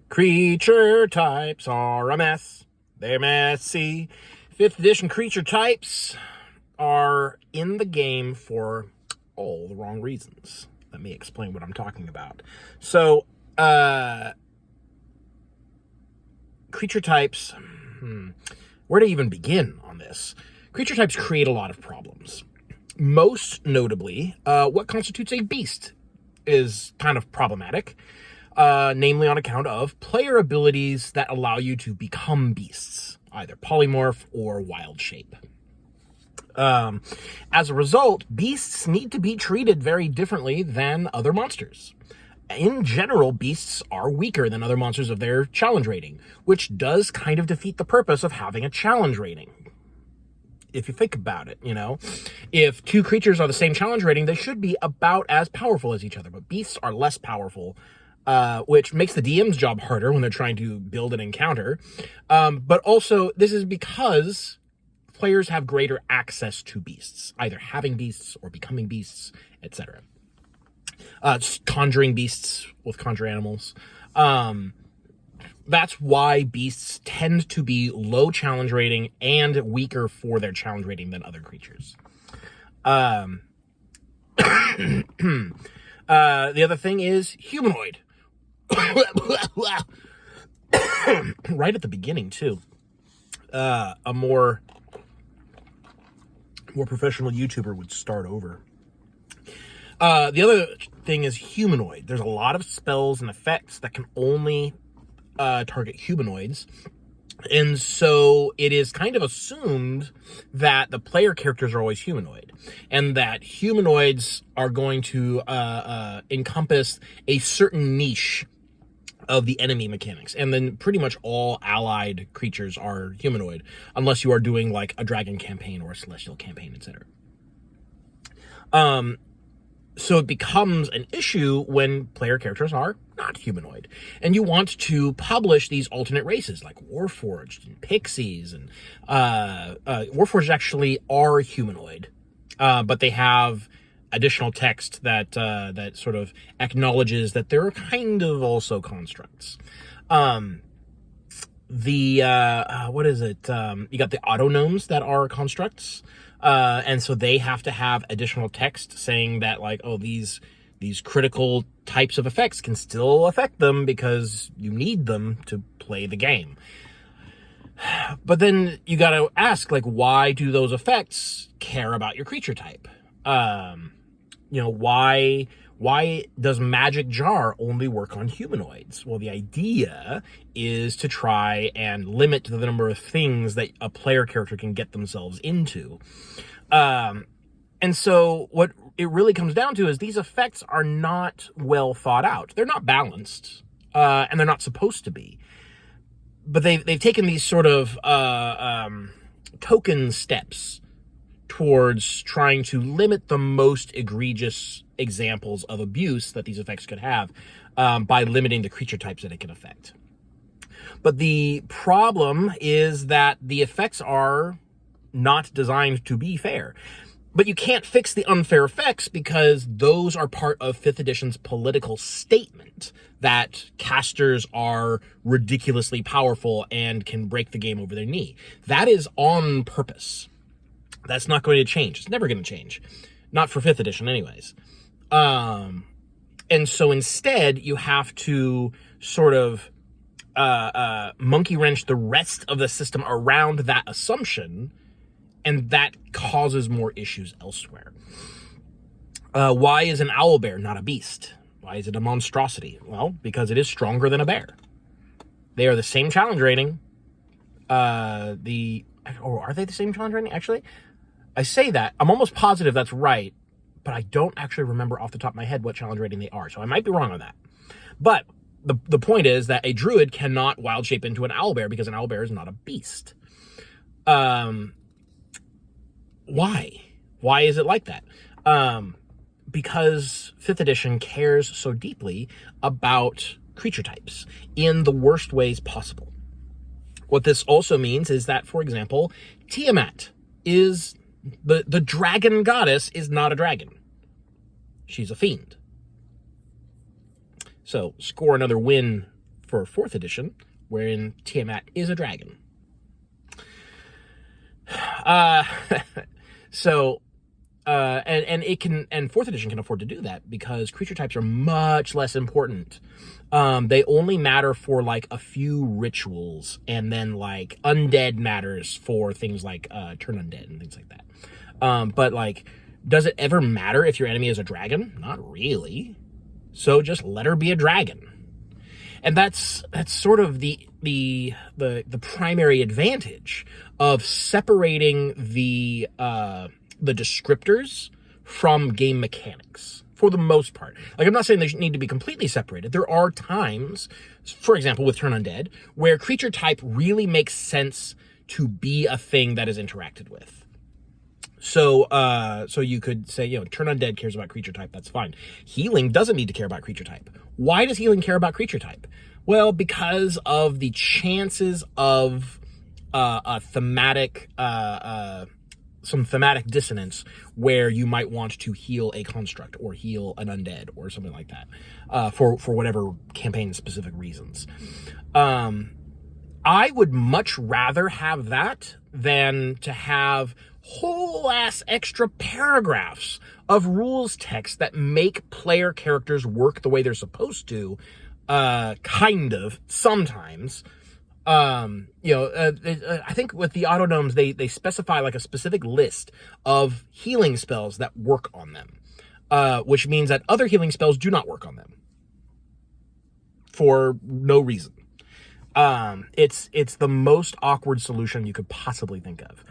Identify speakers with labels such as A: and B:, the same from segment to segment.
A: Creature types are a mess. They're messy. 5th edition creature types are in the game for all the wrong reasons. Let me explain what I'm talking about. So, creature types, where to even begin on this? Creature types create a lot of problems. Most notably, what constitutes a beast is kind of problematic. Namely on account of player abilities that allow you to become beasts, either polymorph or wild shape. As a result, beasts need to be treated very differently than other monsters. In general, beasts are weaker than other monsters of their challenge rating, which does kind of defeat the purpose of having a challenge rating. If you think about it, if two creatures are the same challenge rating, they should be about as powerful as each other, but beasts are less powerful, which makes the DM's job harder when they're trying to build an encounter. But also, this is because players have greater access to beasts, either having beasts or becoming beasts, etc. Conjuring beasts with conjure animals. That's why beasts tend to be low challenge rating and weaker for their challenge rating than other creatures. The other thing is humanoid. Right at the beginning, too. A more professional YouTuber would start over. The other thing is humanoid. There's a lot of spells and effects that can only target humanoids. And so it is kind of assumed that the player characters are always humanoid, and that humanoids are going to encompass a certain niche of the enemy mechanics. And then pretty much all allied creatures are humanoid, unless you are doing like a dragon campaign or a celestial campaign, etc. So it becomes an issue when player characters are not humanoid. And you want to publish these alternate races like Warforged and Pixies. And Warforged actually are humanoid, but they have additional text that sort of acknowledges that they're kind of also constructs. What is it? You got the autognomes that are constructs. And so they have to have additional text saying that, like, oh, these critical types of effects can still affect them because you need them to play the game. But then you got to ask, like, why do those effects care about your creature type? Why does Magic Jar only work on humanoids? Well, the idea is to try and limit the number of things that a player character can get themselves into. And so what it really comes down to is these effects are not well thought out. They're not balanced, and they're not supposed to be. But they've taken these sort of token steps towards trying to limit the most egregious examples of abuse that these effects could have, by limiting the creature types that it can affect. But the problem is that the effects are not designed to be fair. But you can't fix the unfair effects because those are part of 5th edition's political statement that casters are ridiculously powerful and can break the game over their knee. That is on purpose. That's not going to change. It's never going to change. Not for 5th edition anyways. And so instead, you have to sort of monkey wrench the rest of the system around that assumption, and that causes more issues elsewhere. Why is an owlbear not a beast? Why is it a monstrosity? Well, because it is stronger than a bear. They are the same challenge rating. Are they the same challenge rating? Actually, I say that. I'm almost positive that's right, but I don't actually remember off the top of my head what challenge rating they are, so I might be wrong on that. But the point is that a druid cannot wild shape into an owlbear because an owlbear is not a beast. Why? Why is it like that? Because 5th edition cares so deeply about creature types in the worst ways possible. What this also means is that, for example, Tiamat is the dragon goddess is not a dragon. She's a fiend. So score another win for 4th edition, wherein Tiamat is a dragon. And it can, and 4th edition can afford to do that because creature types are much less important. They only matter for like a few rituals, and then like undead matters for things like turn undead and things like that. But like, does it ever matter if your enemy is a dragon? Not really. So just let her be a dragon. And that's sort of the primary advantage of separating the descriptors from game mechanics, for the most part. Like, I'm not saying they need to be completely separated. There are times, for example, with Turn Undead, where creature type really makes sense to be a thing that is interacted with. So you could say, Turn Undead cares about creature type, that's fine. Healing doesn't need to care about creature type. Why does healing care about creature type? Well, because of the chances of a thematic some thematic dissonance where you might want to heal a construct or heal an undead or something like that for whatever campaign-specific reasons. I would much rather have that than to have whole ass extra paragraphs of rules text that make player characters work the way they're supposed to, kind of, sometimes. I think with the autonomes, they specify like a specific list of healing spells that work on them, which means that other healing spells do not work on them for no reason. It's the most awkward solution you could possibly think of.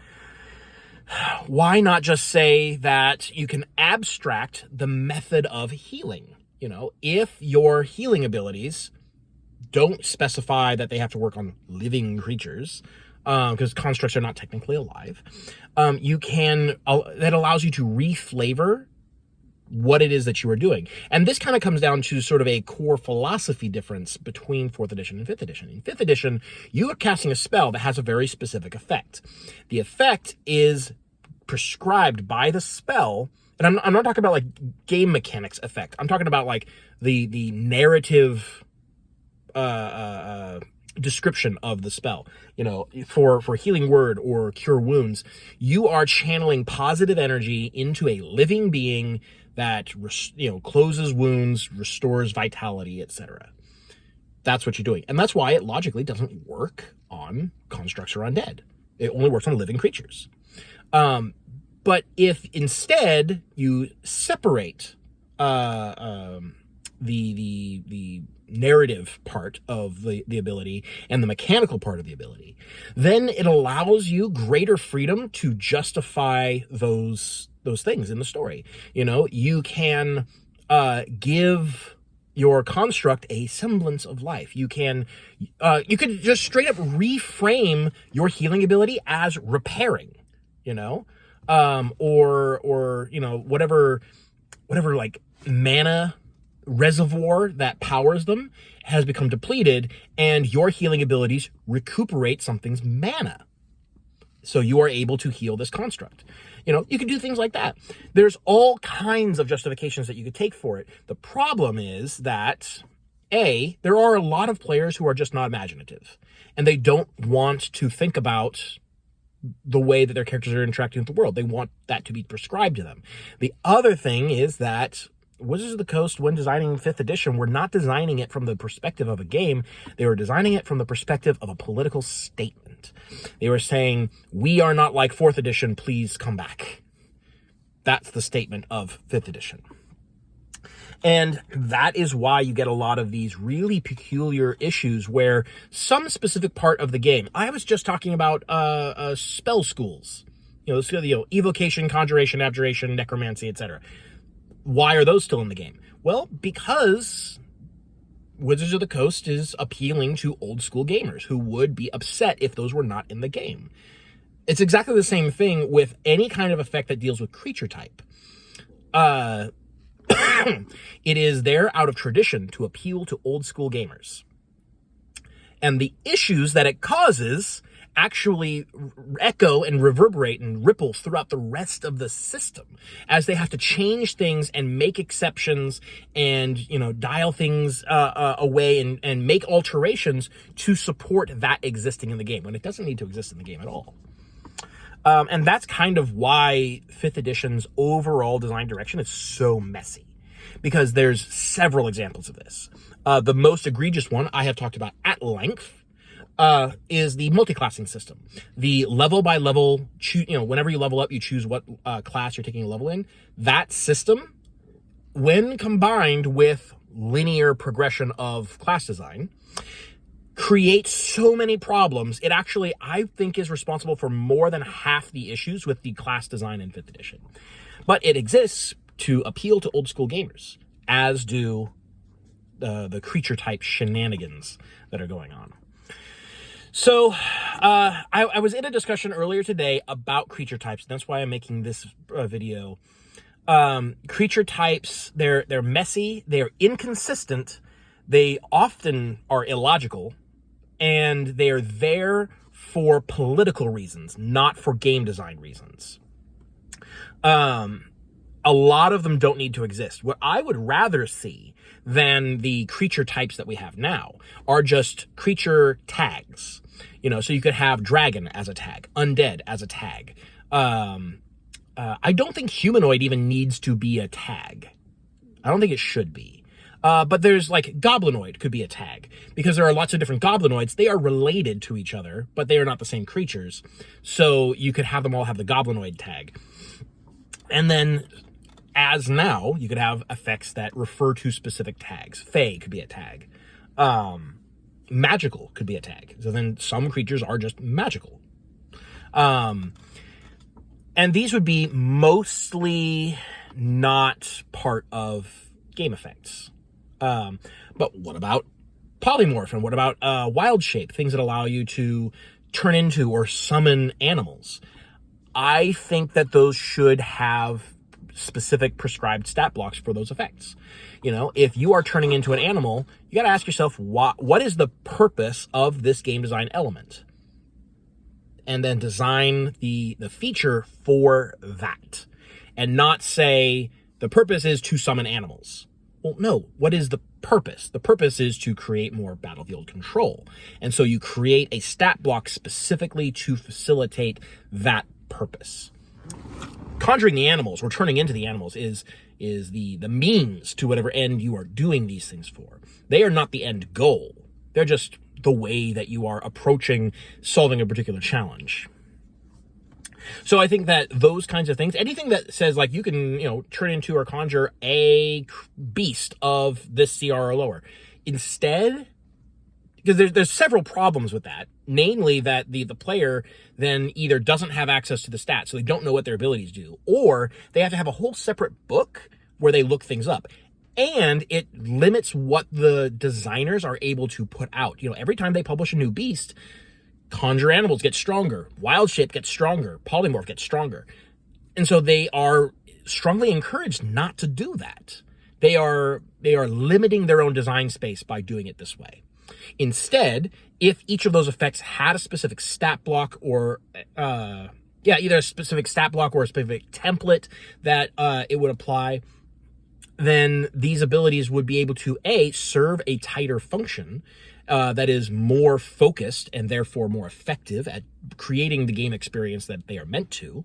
A: Why not just say that you can abstract the method of healing? If your healing abilities don't specify that they have to work on living creatures, because constructs are not technically alive, that allows you to reflavor what it is that you are doing. And this kind of comes down to sort of a core philosophy difference between 4th edition and 5th edition. In 5th edition, you are casting a spell that has a very specific effect. The effect is prescribed by the spell, and I'm not talking about like game mechanics effect. I'm talking about like the narrative description of the spell. For healing word or cure wounds, you are channeling positive energy into a living being that closes wounds, restores vitality, etc. That's what you're doing, and that's why it logically doesn't work on constructs or undead. It only works on living creatures. But if instead you separate the narrative part of the ability and the mechanical part of the ability, then it allows you greater freedom to justify those things in the story. You can give your construct a semblance of life. You could just straight up reframe your healing ability as repairing, or whatever like mana reservoir that powers them has become depleted, and your healing abilities recuperate something's mana, so you are able to heal this construct. You can do things like that. There's all kinds of justifications that you could take for it. The problem is that there are a lot of players who are just not imaginative, and they don't want to think about the way that their characters are interacting with the world. They want that to be prescribed to them. The other thing is that Wizards of the Coast, when designing 5th edition, were not designing it from the perspective of a game. They were designing it from the perspective of a political statement. They were saying, we are not like 4th edition, please come back. That's the statement of 5th edition. And that is why you get a lot of these really peculiar issues where some specific part of the game, I was just talking about spell schools, evocation, conjuration, abjuration, necromancy, etc. Why are those still in the game? Well, because Wizards of the Coast is appealing to old school gamers who would be upset if those were not in the game. It's exactly the same thing with any kind of effect that deals with creature type. It is there out of tradition to appeal to old school gamers. And the issues that it causes actually echo and reverberate and ripple throughout the rest of the system as they have to change things and make exceptions and, dial things away and make alterations to support that existing in the game when it doesn't need to exist in the game at all. And that's kind of why 5th edition's overall design direction is so messy, because there's several examples of this. The most egregious one I have talked about at length is the multi-classing system. The level by level, whenever you level up, you choose what class you're taking a level in. That system, when combined with linear progression of class design, creates so many problems. It actually, I think, is responsible for more than half the issues with the class design in 5th edition. But it exists to appeal to old school gamers, as do the creature type shenanigans that are going on. So I was in a discussion earlier today about creature types. And that's why I'm making this video. Creature types, they're messy, they're inconsistent, they often are illogical, and they're there for political reasons, not for game design reasons. A lot of them don't need to exist. What I would rather see than the creature types that we have now are just creature tags. So you could have dragon as a tag, undead as a tag. I don't think humanoid even needs to be a tag. I don't think it should be. But there's like goblinoid could be a tag, because there are lots of different goblinoids. They are related to each other, but they are not the same creatures. So you could have them all have the goblinoid tag. And then, as now, you could have effects that refer to specific tags. Fey could be a tag. Magical could be a tag. So then some creatures are just magical. And these would be mostly not part of game effects. But what about polymorph? And what about wild shape? Things that allow you to turn into or summon animals. I think that those should have specific prescribed stat blocks for those effects. If you are turning into an animal, you got to ask yourself, what is the purpose of this game design element? And then design the feature for that, and not say the purpose is to summon animals. Well, no, what is the purpose? The purpose is to create more battlefield control. And so you create a stat block specifically to facilitate that purpose. Conjuring the animals or turning into the animals is the means to whatever end you are doing these things for. They are not the end goal. They're just the way that you are approaching solving a particular challenge. So I think that those kinds of things, anything that says like you can, turn into or conjure a beast of this CR or lower, instead, because there's several problems with that, namely that the player then either doesn't have access to the stats, so they don't know what their abilities do, or they have to have a whole separate book where they look things up. And it limits what the designers are able to put out. Every time they publish a new beast, conjure animals get stronger, wild shape gets stronger, polymorph gets stronger. And so they are strongly encouraged not to do that. They are limiting their own design space by doing it this way. Instead, if each of those effects had a specific stat block or either a specific stat block or a specific template that it would apply, then these abilities would be able to serve a tighter function that is more focused and therefore more effective at creating the game experience that they are meant to.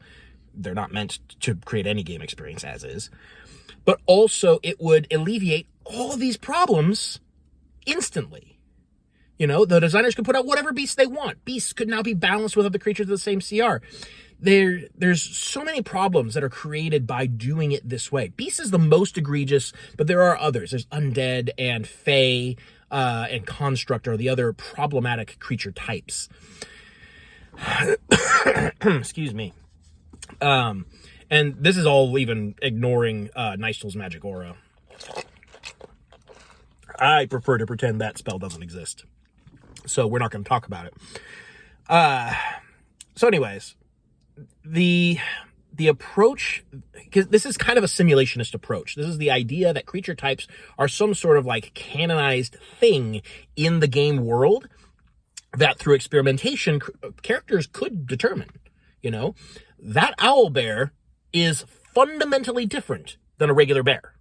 A: They're not meant to create any game experience as is. But also it would alleviate all of these problems instantly. The designers could put out whatever beasts they want. Beasts could now be balanced with other creatures of the same CR. There's so many problems that are created by doing it this way. Beast is the most egregious, but there are others. There's undead and fey and construct are the other problematic creature types. Excuse me. And this is all even ignoring Nystul's Magic Aura. I prefer to pretend that spell doesn't exist. So we're not going to talk about it. So anyways, the approach, because this is kind of a simulationist approach. This is the idea that creature types are some sort of like canonized thing in the game world that through experimentation, characters could determine. You know, that owl bear is fundamentally different than a regular bear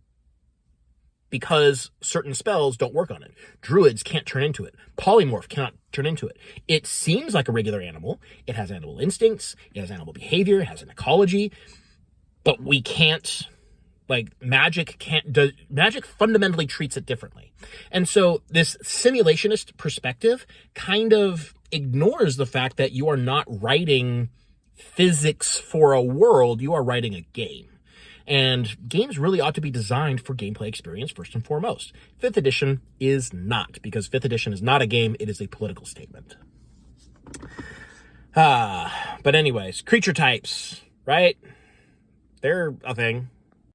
A: because certain spells don't work on it. Druids can't turn into it. Polymorph cannot turn into it. It seems like a regular animal. It has animal instincts. It has animal behavior. It has an ecology. But we can't, like, magic fundamentally treats it differently. And so this simulationist perspective kind of ignores the fact that you are not writing physics for a world, you are writing a game. And games really ought to be designed for gameplay experience first and foremost. 5th edition is not, because 5th edition is not a game, it is a political statement. But anyways, creature types, right? They're a thing.